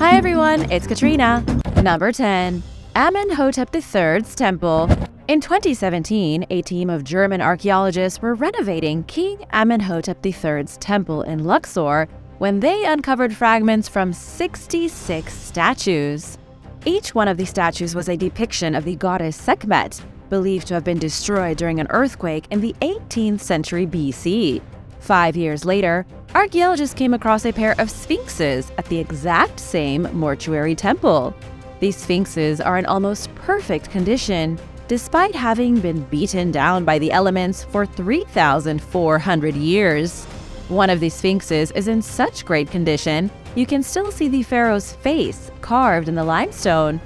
Hi everyone, it's Katrina. Number 10. Admonhotep III's Temple. In 2017, a team of German archaeologists were renovating King Admonhotep III's temple in Luxor when they uncovered fragments from 66 statues. Each one of the statues was a depiction of the goddess Sekhmet, believed to have been destroyed during an earthquake in the 18th century BC. 5 years later, archaeologists came across a pair of sphinxes at the exact same mortuary temple. These sphinxes are in almost perfect condition, despite having been beaten down by the elements for 3,400 years. One of these sphinxes is in such great condition, you can still see the pharaoh's face carved in the limestone.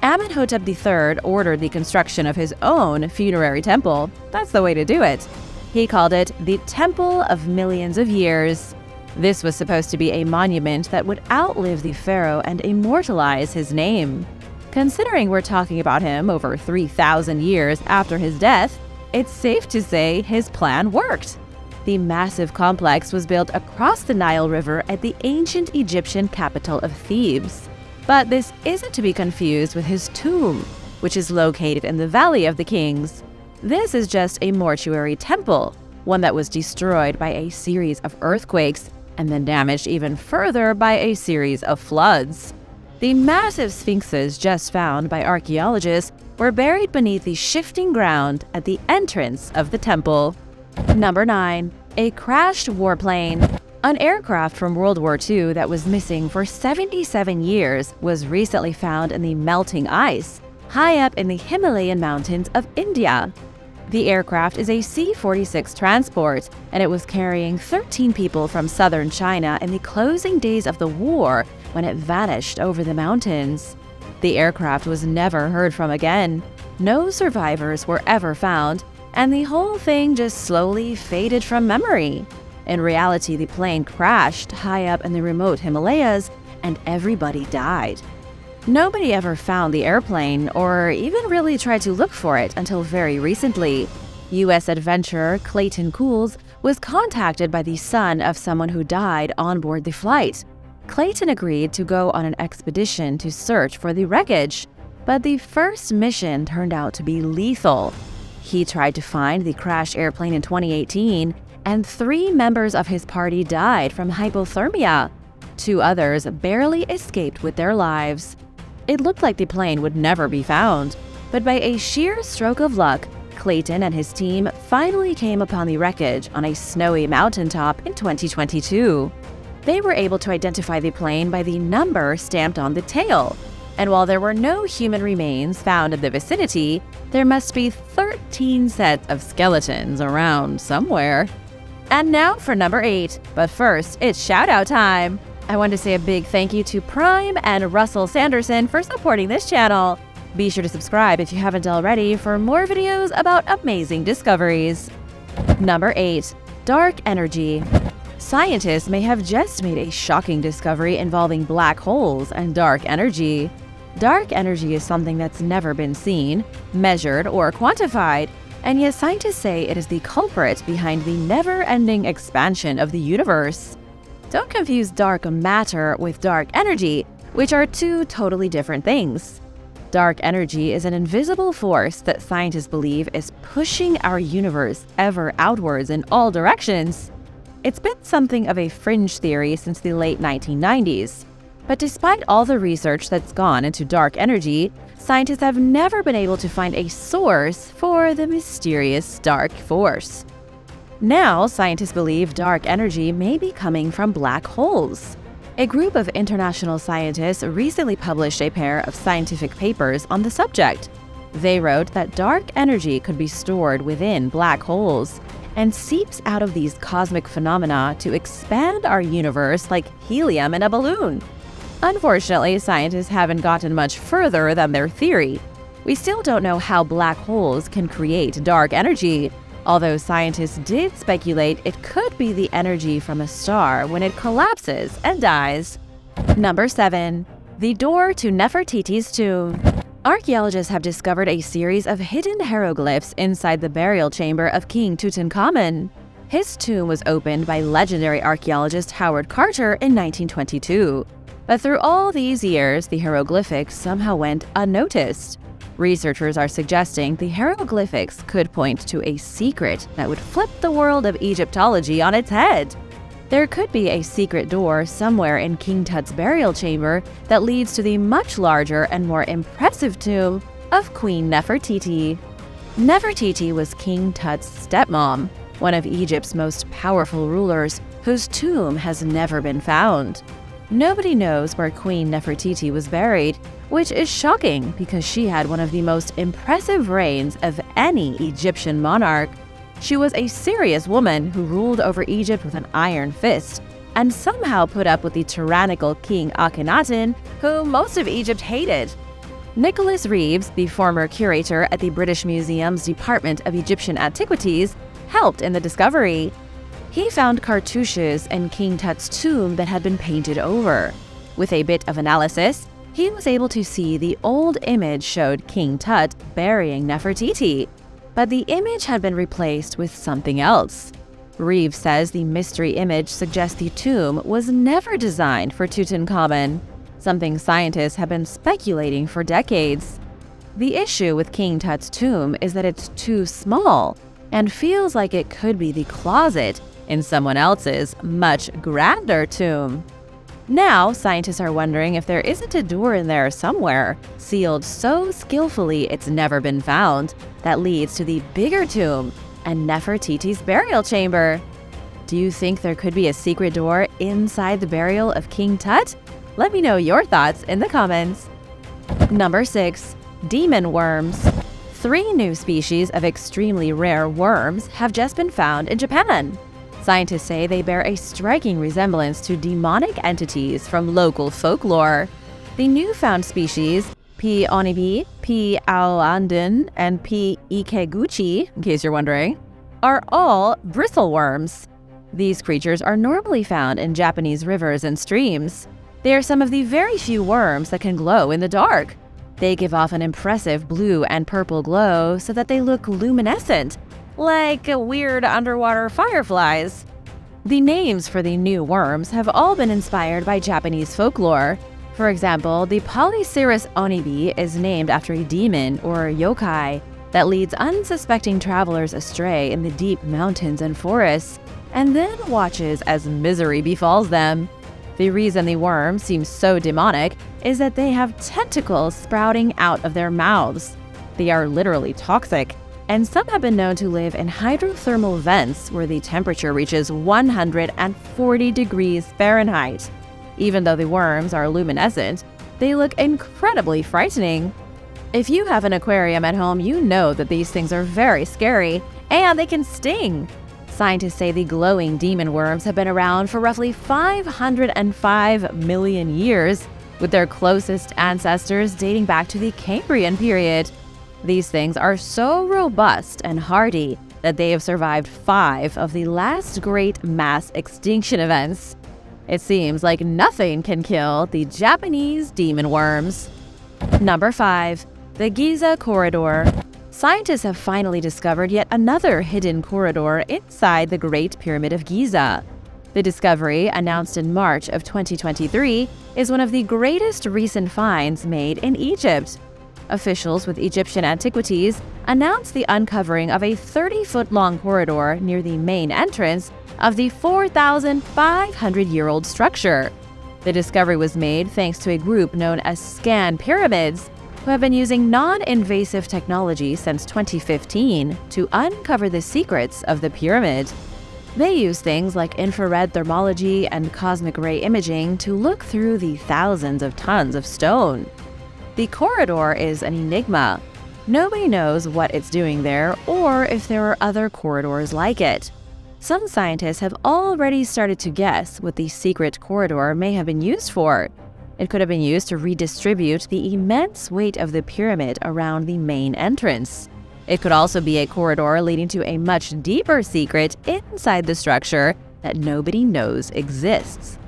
Admonhotep III ordered the construction of his own funerary temple. That's the way to do it. He called it the Temple of Millions of Years. This was supposed to be a monument that would outlive the pharaoh and immortalize his name. Considering we're talking about him over 3,000 years after his death, it's safe to say his plan worked. The massive complex was built across the Nile River at the ancient Egyptian capital of Thebes. But this isn't to be confused with his tomb, which is located in the Valley of the Kings. This is just a mortuary temple, one that was destroyed by a series of earthquakes and then damaged even further by a series of floods. The massive sphinxes just found by archaeologists were buried beneath the shifting ground at the entrance of the temple. Number 9. A crashed warplane. An aircraft from World War II that was missing for 77 years was recently found in the melting ice, high up in the Himalayan mountains of India. The aircraft is a C-46 transport, and it was carrying 13 people from southern China in the closing days of the war when it vanished over the mountains. The aircraft was never heard from again. No survivors were ever found, and the whole thing just slowly faded from memory. In reality, the plane crashed high up in the remote Himalayas, and everybody died. Nobody ever found the airplane or even really tried to look for it until very recently. U.S. adventurer Clayton Cools was contacted by the son of someone who died on board the flight. Clayton agreed to go on an expedition to search for the wreckage, but the first mission turned out to be lethal. He tried to find the crashed airplane in 2018, and 3 members of his party died from hypothermia. 2 others barely escaped with their lives. It looked like the plane would never be found, but by a sheer stroke of luck, Clayton and his team finally came upon the wreckage on a snowy mountaintop in 2022. They were able to identify the plane by the number stamped on the tail, and while there were no human remains found in the vicinity, there must be 13 sets of skeletons around somewhere. And now for number 8, but first, it's shout-out time! I want to say a big thank you to Prime and Russell Sanderson for supporting this channel. Be sure to subscribe if you haven't already for more videos about amazing discoveries. Number 8. Dark energy. Scientists may have just made a shocking discovery involving black holes and dark energy. Dark energy is something that's never been seen, measured, or quantified, and yet scientists say it is the culprit behind the never-ending expansion of the universe. Don't confuse dark matter with dark energy, which are 2 totally different things. Dark energy is an invisible force that scientists believe is pushing our universe ever outwards in all directions. It's been something of a fringe theory since the late 1990s. But despite all the research that's gone into dark energy, scientists have never been able to find a source for the mysterious dark force. Now, scientists believe dark energy may be coming from black holes. A group of international scientists recently published a pair of scientific papers on the subject. They wrote that dark energy could be stored within black holes and seeps out of these cosmic phenomena to expand our universe like helium in a balloon. Unfortunately, scientists haven't gotten much further than their theory. We still don't know how black holes can create dark energy, although scientists did speculate it could be the energy from a star when it collapses and dies. Number 7. The door to Nefertiti's tomb. Archaeologists have discovered a series of hidden hieroglyphs inside the burial chamber of King Tutankhamun. His tomb was opened by legendary archaeologist Howard Carter in 1922. But through all these years, the hieroglyphics somehow went unnoticed. Researchers are suggesting the hieroglyphics could point to a secret that would flip the world of Egyptology on its head. There could be a secret door somewhere in King Tut's burial chamber that leads to the much larger and more impressive tomb of Queen Nefertiti. Nefertiti was King Tut's stepmom, one of Egypt's most powerful rulers, whose tomb has never been found. Nobody knows where Queen Nefertiti was buried, which is shocking because she had one of the most impressive reigns of any Egyptian monarch. She was a serious woman who ruled over Egypt with an iron fist, and somehow put up with the tyrannical King Akhenaten, whom most of Egypt hated. Nicholas Reeves, the former curator at the British Museum's Department of Egyptian Antiquities, helped in the discovery. He found cartouches in King Tut's tomb that had been painted over. With a bit of analysis, he was able to see the old image showed King Tut burying Nefertiti, but the image had been replaced with something else. Reeves says the mystery image suggests the tomb was never designed for Tutankhamun, something scientists have been speculating for decades. The issue with King Tut's tomb is that it's too small and feels like it could be the closet in someone else's much grander tomb. Now, scientists are wondering if there isn't a door in there somewhere, sealed so skillfully it's never been found, that leads to the bigger tomb and Nefertiti's burial chamber. Do you think there could be a secret door inside the burial of King Tut? Let me know your thoughts in the comments. Number 6. Demon worms. 3 new species of extremely rare worms have just been found in Japan. Scientists say they bear a striking resemblance to demonic entities from local folklore. The newfound species, P. onibi, P. aoandun, and P. ikeguchi, in case you're wondering, are all bristleworms. These creatures are normally found in Japanese rivers and streams. They are some of the very few worms that can glow in the dark. They give off an impressive blue and purple glow so that they look luminescent, like weird underwater fireflies. The names for the new worms have all been inspired by Japanese folklore. For example, the Polycerus onibi is named after a demon or yokai that leads unsuspecting travelers astray in the deep mountains and forests, and then watches as misery befalls them. The reason the worms seem so demonic is that they have tentacles sprouting out of their mouths. They are literally toxic, and some have been known to live in hydrothermal vents where the temperature reaches 140 degrees Fahrenheit. Even though the worms are luminescent, they look incredibly frightening. If you have an aquarium at home, you know that these things are very scary, and they can sting. Scientists say the glowing demon worms have been around for roughly 505 million years, with their closest ancestors dating back to the Cambrian period. These things are so robust and hardy that they have survived 5 of the last great mass extinction events. It seems like nothing can kill the Japanese demon worms. Number 5. The Giza Corridor. Scientists have finally discovered yet another hidden corridor inside the Great Pyramid of Giza. The discovery, announced in March of 2023, is one of the greatest recent finds made in Egypt. Officials with Egyptian Antiquities announced the uncovering of a 30-foot-long corridor near the main entrance of the 4,500-year-old structure. The discovery was made thanks to a group known as Scan Pyramids, who have been using non-invasive technology since 2015 to uncover the secrets of the pyramid. They use things like infrared thermology and cosmic ray imaging to look through the thousands of tons of stone. The corridor is an enigma. Nobody knows what it's doing there or if there are other corridors like it. Some scientists have already started to guess what the secret corridor may have been used for. It could have been used to redistribute the immense weight of the pyramid around the main entrance. It could also be a corridor leading to a much deeper secret inside the structure that nobody knows exists.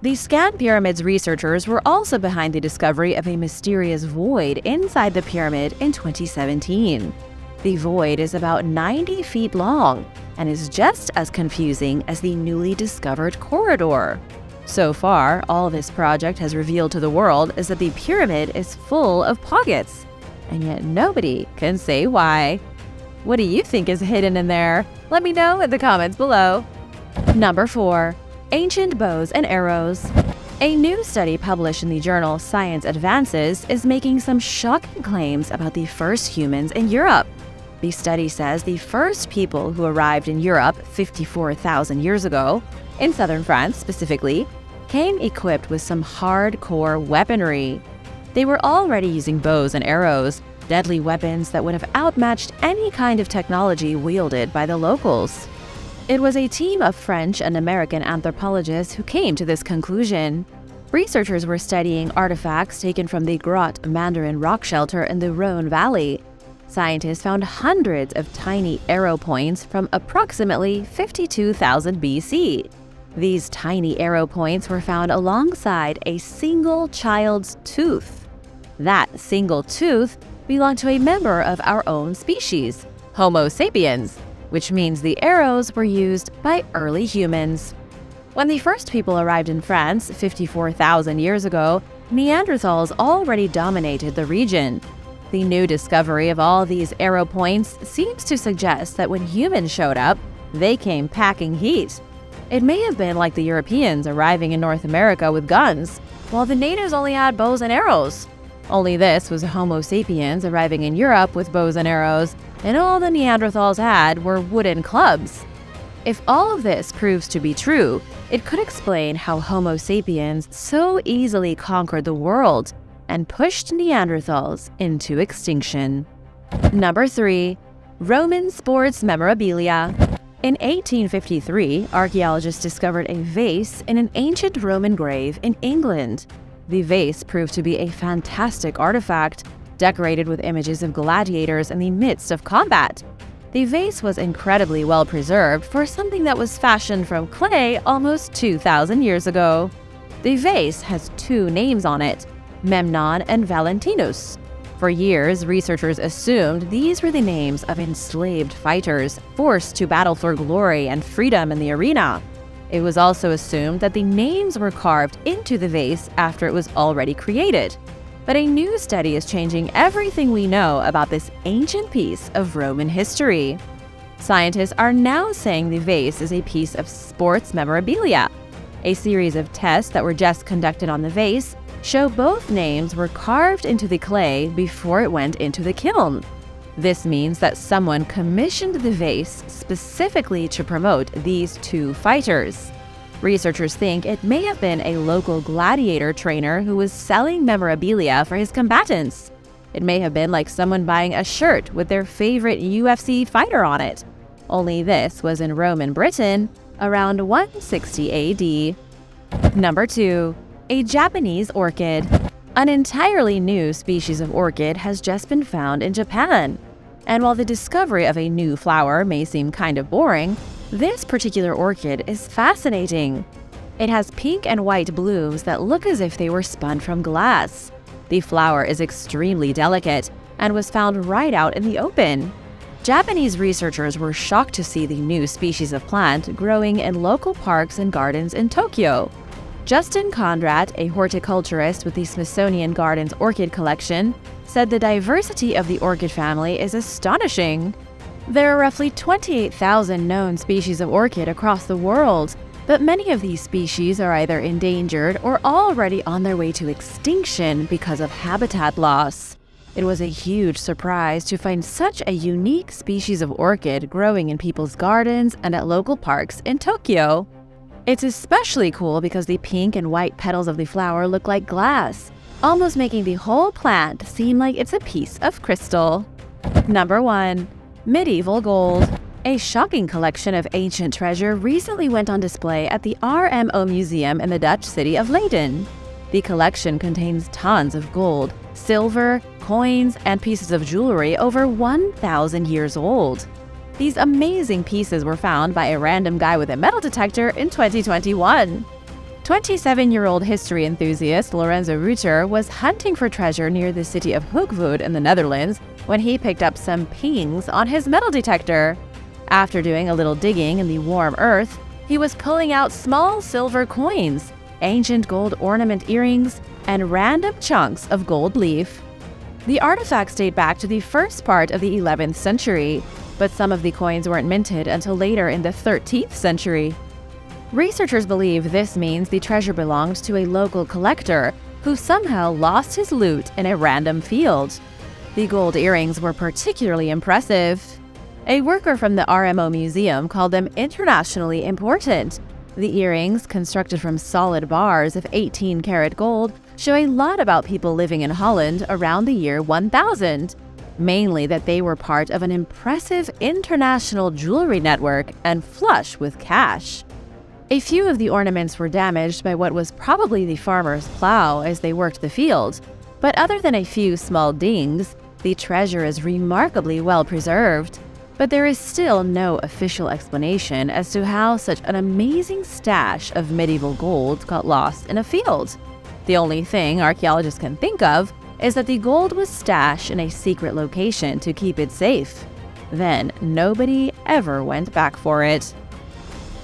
The Scan Pyramids researchers were also behind the discovery of a mysterious void inside the pyramid in 2017. The void is about 90 feet long and is just as confusing as the newly discovered corridor. So far, all this project has revealed to the world is that the pyramid is full of pockets, and yet nobody can say why. What do you think is hidden in there? Let me know in the comments below. Number 4. Ancient bows and arrows. A new study published in the journal Science Advances is making some shocking claims about the first humans in Europe. The study says the first people who arrived in Europe 54,000 years ago, in southern France specifically, came equipped with some hardcore weaponry. They were already using bows and arrows, deadly weapons that would have outmatched any kind of technology wielded by the locals. It was a team of French and American anthropologists who came to this conclusion. Researchers were studying artifacts taken from the Grotte Mandarin rock shelter in the Rhone Valley. Scientists found hundreds of tiny arrow points from approximately 52,000 BC. These tiny arrow points were found alongside a single child's tooth. That single tooth belonged to a member of our own species, Homo sapiens, which means the arrows were used by early humans. When the first people arrived in France 54,000 years ago, Neanderthals already dominated the region. The new discovery of all these arrow points seems to suggest that when humans showed up, they came packing heat. It may have been like the Europeans arriving in North America with guns, while the natives only had bows and arrows. Only this was Homo sapiens arriving in Europe with bows and arrows, and all the Neanderthals had were wooden clubs. If all of this proves to be true, it could explain how Homo sapiens so easily conquered the world and pushed Neanderthals into extinction. Number 3. Roman sports memorabilia. In 1853, archaeologists discovered a vase in an ancient Roman grave in England. The vase proved to be a fantastic artifact, decorated with images of gladiators in the midst of combat. The vase was incredibly well preserved for something that was fashioned from clay almost 2,000 years ago. The vase has 2 names on it, Memnon and Valentinus. For years, researchers assumed these were the names of enslaved fighters forced to battle for glory and freedom in the arena. It was also assumed that the names were carved into the vase after it was already created. But a new study is changing everything we know about this ancient piece of Roman history. Scientists are now saying the vase is a piece of sports memorabilia. A series of tests that were just conducted on the vase show both names were carved into the clay before it went into the kiln. This means that someone commissioned the vase specifically to promote these 2 fighters. Researchers think it may have been a local gladiator trainer who was selling memorabilia for his combatants. It may have been like someone buying a shirt with their favorite UFC fighter on it. Only this was in Roman Britain around 160 AD. Number 2. A Japanese orchid. An entirely new species of orchid has just been found in Japan. And while the discovery of a new flower may seem kind of boring, this particular orchid is fascinating. It has pink and white blooms that look as if they were spun from glass. The flower is extremely delicate and was found right out in the open. Japanese researchers were shocked to see the new species of plant growing in local parks and gardens in Tokyo. Justin Conrad, a horticulturist with the Smithsonian Gardens orchid collection, said the diversity of the orchid family is astonishing. There are roughly 28,000 known species of orchid across the world, but many of these species are either endangered or already on their way to extinction because of habitat loss. It was a huge surprise to find such a unique species of orchid growing in people's gardens and at local parks in Tokyo. It's especially cool because the pink and white petals of the flower look like glass, almost making the whole plant seem like it's a piece of crystal. Number 1. Medieval gold. A shocking collection of ancient treasure recently went on display at the RMO Museum in the Dutch city of Leiden. The collection contains tons of gold, silver, coins, and pieces of jewelry over 1,000 years old. These amazing pieces were found by a random guy with a metal detector in 2021. 27-year-old history enthusiast Lorenzo Ruter was hunting for treasure near the city of Hoogvoort in the Netherlands when he picked up some pings on his metal detector. After doing a little digging in the warm earth, he was pulling out small silver coins. ancient gold ornament earrings, and random chunks of gold leaf. The artifacts date back to the first part of the 11th century, but some of the coins weren't minted until later in the 13th century. Researchers believe this means the treasure belonged to a local collector who somehow lost his loot in a random field. The gold earrings were particularly impressive. A worker from the RMO Museum called them internationally important. The earrings, constructed from solid bars of 18-karat gold, show a lot about people living in Holland around the year 1000. Mainly that they were part of an impressive international jewelry network and flush with cash. A few of the ornaments were damaged by what was probably the farmer's plow as they worked the field, but other than a few small dings, the treasure is remarkably well preserved. But there is still no official explanation as to how such an amazing stash of medieval gold got lost in a field. The only thing archaeologists can think of is that the gold was stashed in a secret location to keep it safe. Then nobody ever went back for it.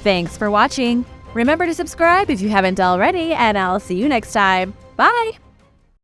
Thanks for watching. Remember to subscribe if you haven't already, and I'll see you next time. Bye!